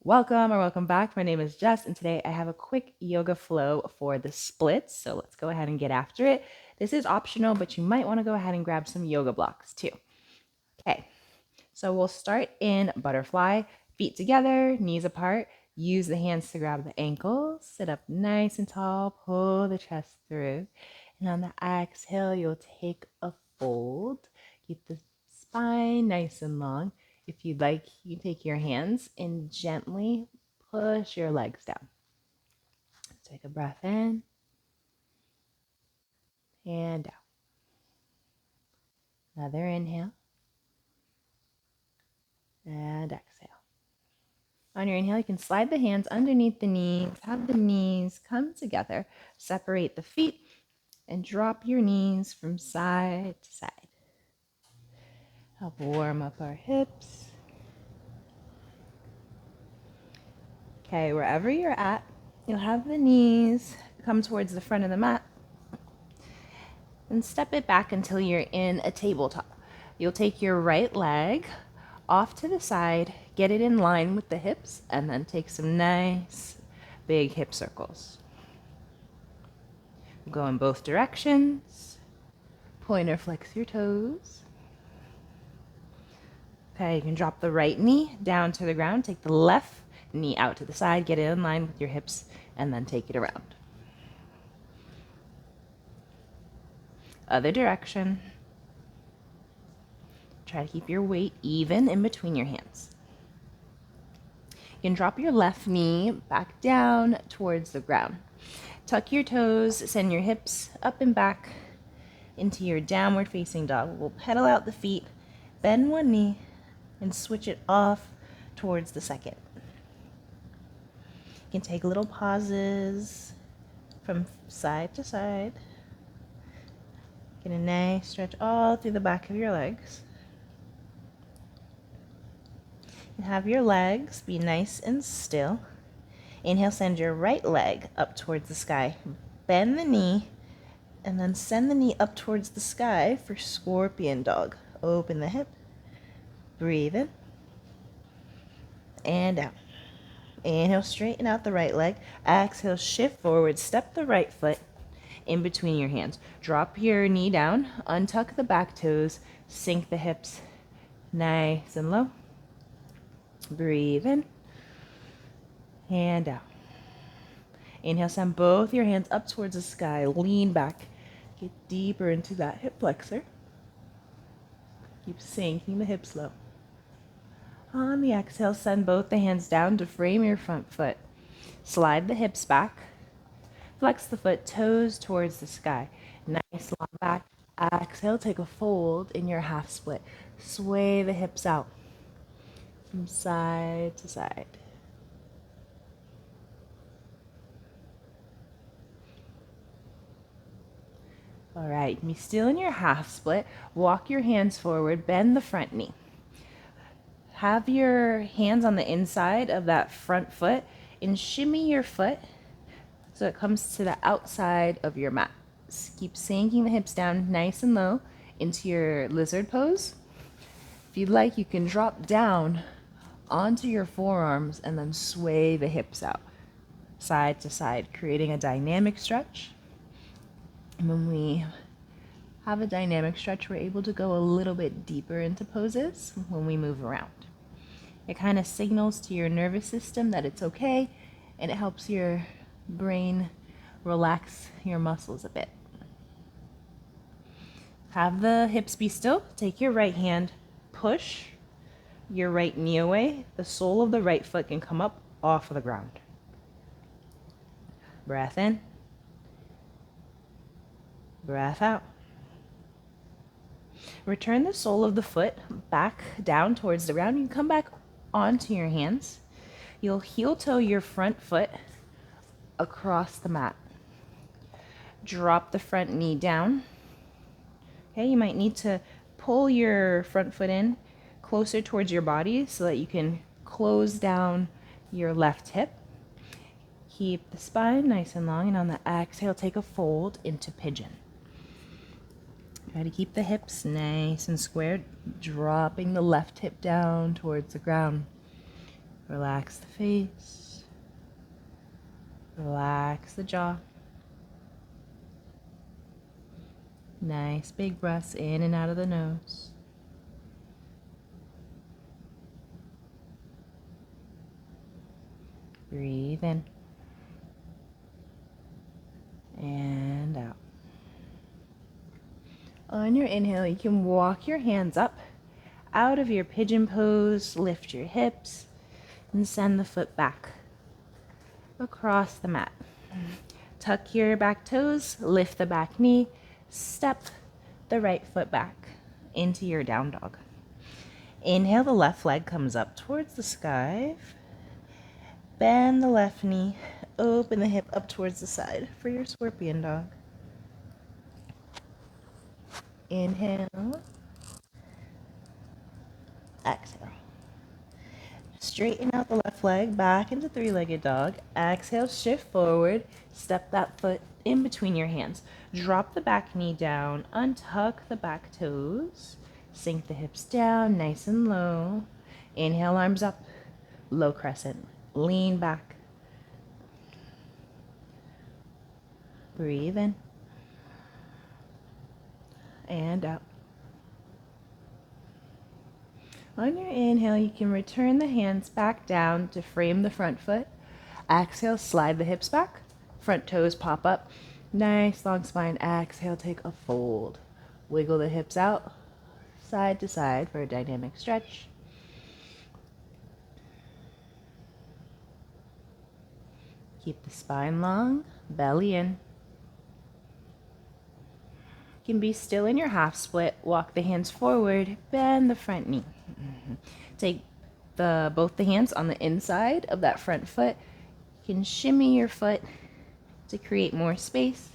Welcome or welcome back. My name is Jess, and today I have a quick yoga flow for the splits. So let's go ahead and get after it. This is optional, but you might want to go ahead and grab some yoga blocks too. Okay, so we'll start in butterfly, feet together, knees apart. Use the hands to grab the ankles. Sit up nice and tall, pull the chest through. And on the exhale, you'll take a fold. Keep the spine nice and long. If you'd like, you take your hands and gently push your legs down. Take a breath in and out. Another inhale and exhale. On your inhale, you can slide the hands underneath the knees, have the knees come together, separate the feet, and drop your knees from side to side. Help warm up our hips. Okay, wherever you're at, you'll have the knees come towards the front of the mat and step it back until you're in a tabletop. You'll take your right leg off to the side, get it in line with the hips, and then take some nice big hip circles. Go in both directions. Point or flex your toes. Okay, you can drop the right knee down to the ground, take the left knee out to the side, get it in line with your hips, and then take it around. Other direction. Try to keep your weight even in between your hands. You can drop your left knee back down towards the ground. Tuck your toes, send your hips up and back into your downward facing dog. We'll pedal out the feet, bend one knee, and switch it off towards the second. You can take little pauses from side to side. Get a nice stretch all through the back of your legs. And have your legs be nice and still. Inhale, send your right leg up towards the sky. Bend the knee, and then send the knee up towards the sky for scorpion dog. Open the hip. Breathe in and out. Inhale, straighten out the right leg. Exhale, shift forward. Step the right foot in between your hands. Drop your knee down. Untuck the back toes. Sink the hips nice and low. Breathe in and out. Inhale, send both your hands up towards the sky. Lean back. Get deeper into that hip flexor. Keep sinking the hips low. On the exhale, send both the hands down to frame your front foot. Slide the hips back. Flex the foot, toes towards the sky. Nice long back. Exhale, take a fold in your half split. Sway the hips out from side to side. All right, be still in your half split. Walk your hands forward, bend the front knee. Have your hands on the inside of that front foot and shimmy your foot so it comes to the outside of your mat. Keep sinking the hips down nice and low into your lizard pose. If you'd like, you can drop down onto your forearms and then sway the hips out side to side, creating a dynamic stretch. And when we have a dynamic stretch, we're able to go a little bit deeper into poses when we move around. It kind of signals to your nervous system that it's okay, and it helps your brain relax your muscles a bit. Have the hips be still. Take your right hand, push your right knee away. The sole of the right foot can come up off of the ground. Breath in. Breath out. Return the sole of the foot back down towards the ground. You can come back onto your hands. You'll heel toe your front foot across the mat. Drop the front knee down. Okay, you might need to pull your front foot in closer towards your body so that you can close down your left hip. Keep the spine nice and long, and on the exhale, take a fold into pigeon. Try to keep the hips nice and squared, dropping the left hip down towards the ground. Relax the face. Relax the jaw. Nice big breaths in and out of the nose. Breathe in and out. On your inhale, you can walk your hands up out of your pigeon pose, lift your hips, and send the foot back across the mat. Tuck your back toes, lift the back knee, step the right foot back into your down dog. Inhale, the left leg comes up towards the sky. Bend the left knee, open the hip up towards the side for your scorpion dog. Inhale, exhale. Straighten out the left leg back into three-legged dog. Exhale, shift forward, step that foot in between your hands. Drop the back knee down, untuck the back toes, sink the hips down nice and low. Inhale, arms up, low crescent, lean back. Breathe in and out. On your inhale, you can return the hands back down to frame the front foot. Exhale, slide the hips back. Front toes pop up. Nice long spine. Exhale, take a fold. Wiggle the hips out, side to side for a dynamic stretch. Keep the spine long, belly in. You can be still in your half split. Walk the hands forward, bend the front knee. Take both the hands on the inside of that front foot. You can shimmy your foot to create more space.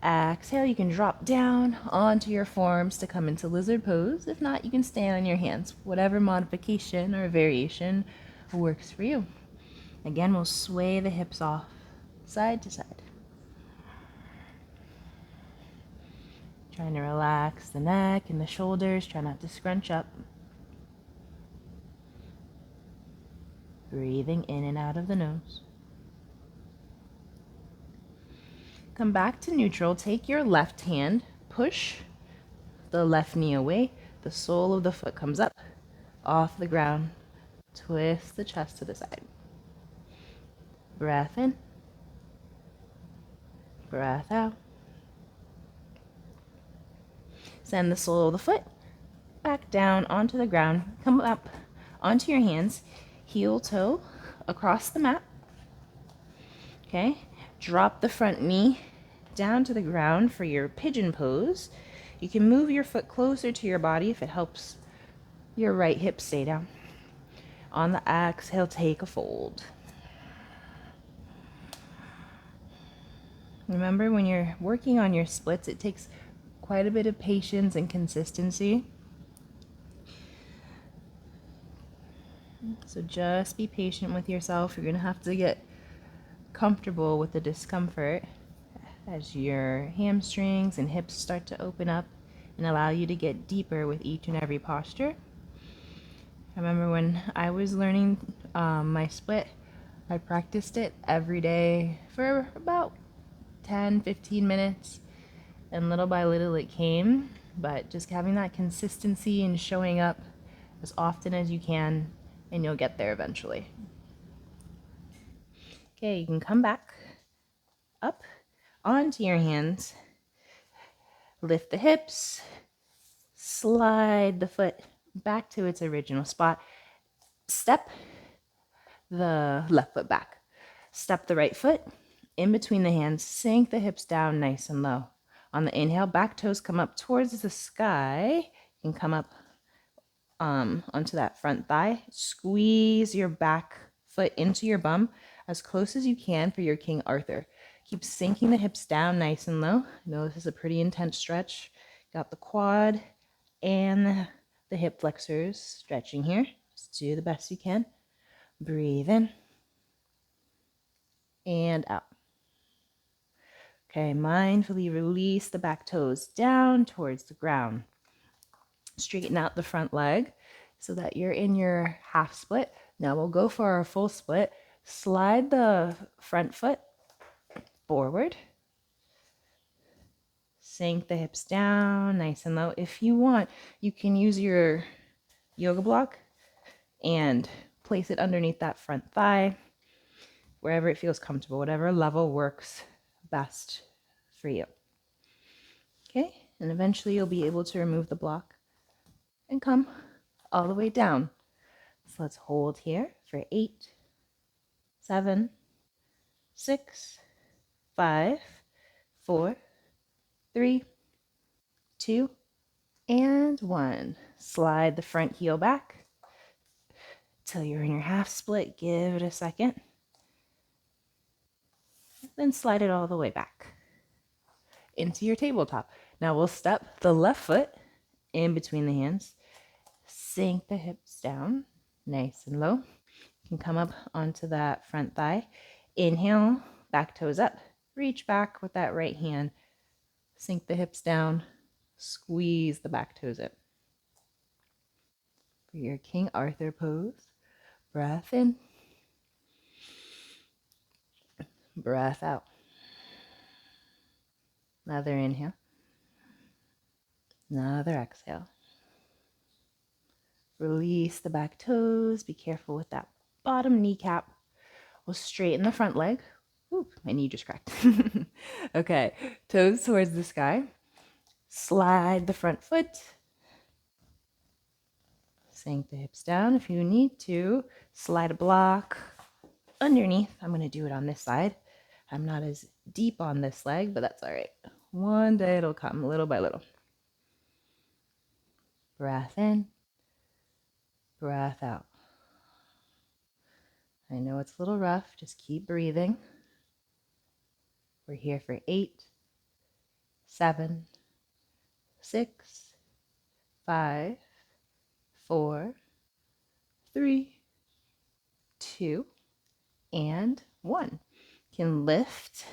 Exhale, you can drop down onto your forearms to come into lizard pose. If not, you can stay on your hands. Whatever modification or variation works for you. Again, we'll sway the hips off side to side. Trying to relax the neck and the shoulders. Try not to scrunch up. Breathing in and out of the nose. Come back to neutral. Take your left hand, push the left knee away. The sole of the foot comes up off the ground. Twist the chest to the side. Breath in. Breath out. Send the sole of the foot back down onto the ground. Come up onto your hands, heel toe across the mat. Okay, drop the front knee down to the ground for your pigeon pose. You can move your foot closer to your body if it helps your right hip stay down. On the exhale, take a fold. Remember, when you're working on your splits, it takes quite a bit of patience and consistency. So just be patient with yourself. You're going to have to get comfortable with the discomfort as your hamstrings and hips start to open up and allow you to get deeper with each and every posture. I remember when I was learning my split, I practiced it every day for about 10-15 minutes, and little by little it came, but just having that consistency and showing up as often as you can, and you'll get there eventually. Okay, you can come back up onto your hands, lift the hips, slide the foot back to its original spot, step the left foot back, step the right foot in between the hands, sink the hips down nice and low. On the inhale, back toes come up towards the sky. You can come up onto that front thigh. Squeeze your back foot into your bum as close as you can for your King Arthur. Keep sinking the hips down nice and low. I know this is a pretty intense stretch. Got the quad and the hip flexors stretching here. Just do the best you can. Breathe in and out. Okay, mindfully release the back toes down towards the ground. Straighten out the front leg so that you're in your half split. Now we'll go for our full split. Slide the front foot forward. Sink the hips down nice and low. If you want, you can use your yoga block and place it underneath that front thigh, wherever it feels comfortable, whatever level works best for you. Okay, and eventually you'll be able to remove the block and come all the way down. So let's hold here for 8, 7, 6, 5, 4, 3, 2, and 1. Slide the front heel back till you're in your half split. Give it a second. Then slide it all the way back into your tabletop. Now we'll step the left foot in between the hands. Sink the hips down nice and low. You can come up onto that front thigh. Inhale, back toes up. Reach back with that right hand. Sink the hips down. Squeeze the back toes up. For your King Arthur pose, breath in, breath out. Another inhale, another exhale. Release the back toes. Be careful with that bottom kneecap. We'll straighten the front leg. Oop, my knee just cracked. Okay, toes towards the sky. Slide the front foot. Sink the hips down if you need to. Slide a block underneath. I'm going to do it on this side. I'm not as deep on this leg, but that's all right. One day it'll come little by little. Breath in, breath out. I know it's a little rough. Just keep breathing. We're here for 8, 7, 6, 5, 4, 3, 2, and 1. You can lift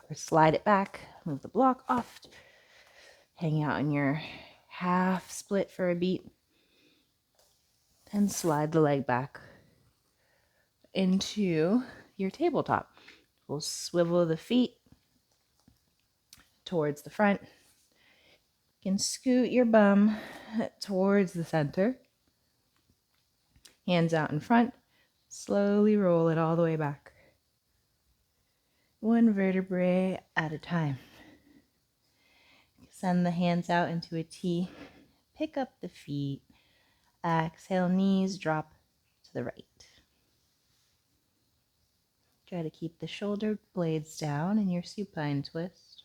or slide it back, move the block off, hang out in your half split for a beat, and slide the leg back into your tabletop. We'll swivel the feet towards the front. You can scoot your bum towards the center. Hands out in front. Slowly roll it all the way back. One vertebrae at a time. Send the hands out into a T. Pick up the feet. Exhale, knees drop to the right. Try to keep the shoulder blades down in your supine twist.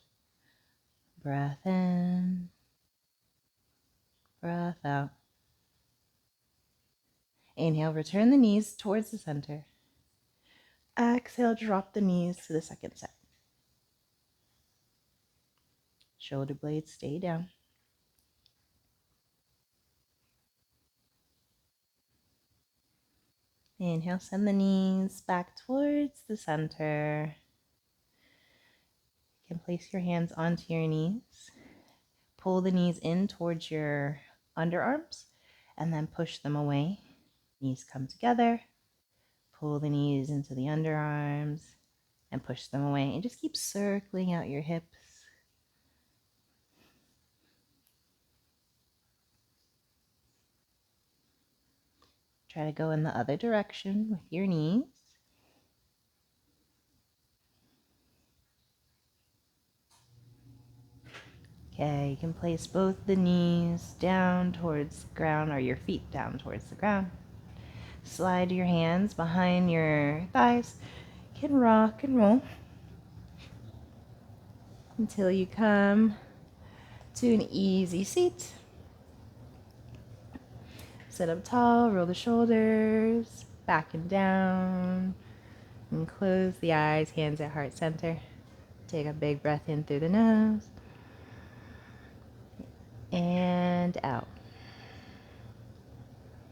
Breath in. Breath out. Inhale, return the knees towards the center. Exhale, drop the knees to the second set. Shoulder blades stay down. Inhale, send the knees back towards the center. You can place your hands onto your knees. Pull the knees in towards your underarms and then push them away. Knees come together. Pull the knees into the underarms and push them away. And just keep circling out your hips. Try to go in the other direction with your knees. Okay, you can place both the knees down towards the ground or your feet down towards the ground. Slide your hands behind your thighs. You can rock and roll until you come to an easy seat. Sit up tall, roll the shoulders, back and down, and close the eyes, hands at heart center. Take a big breath in through the nose, and out.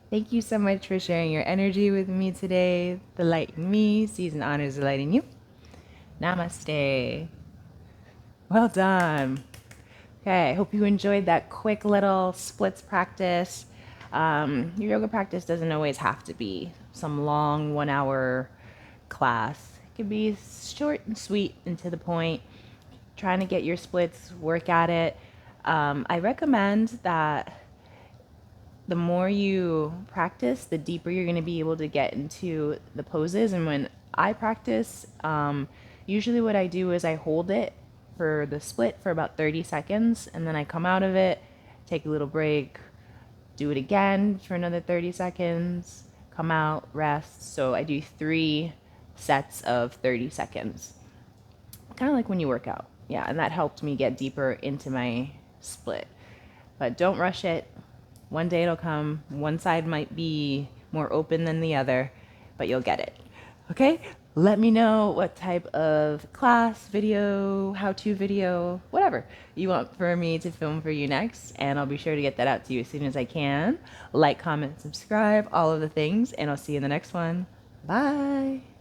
Thank you so much for sharing your energy with me today. The light in me sees and honors the light in you. Namaste. Well done. Okay, I hope you enjoyed that quick little splits practice. Your yoga practice doesn't always have to be some long 1 hour class. It could be short and sweet and to the point. Trying to get your splits, work at it. I recommend that the more you practice, the deeper you're going to be able to get into the poses. And when I practice, usually what I do is I hold it for the split for about 30 seconds, and then I come out of it, take a little break, do it again for another 30 seconds, come out, rest. So I do 3 sets of 30 seconds, kind of like when you work out. Yeah, and that helped me get deeper into my split. But don't rush it. One day it'll come. One side might be more open than the other, but you'll get it. Okay? Let me know what type of class, video, how-to video, whatever you want for me to film for you next, and I'll be sure to get that out to you as soon as I can. Like, comment, subscribe, all of the things, and I'll see you in the next one. Bye!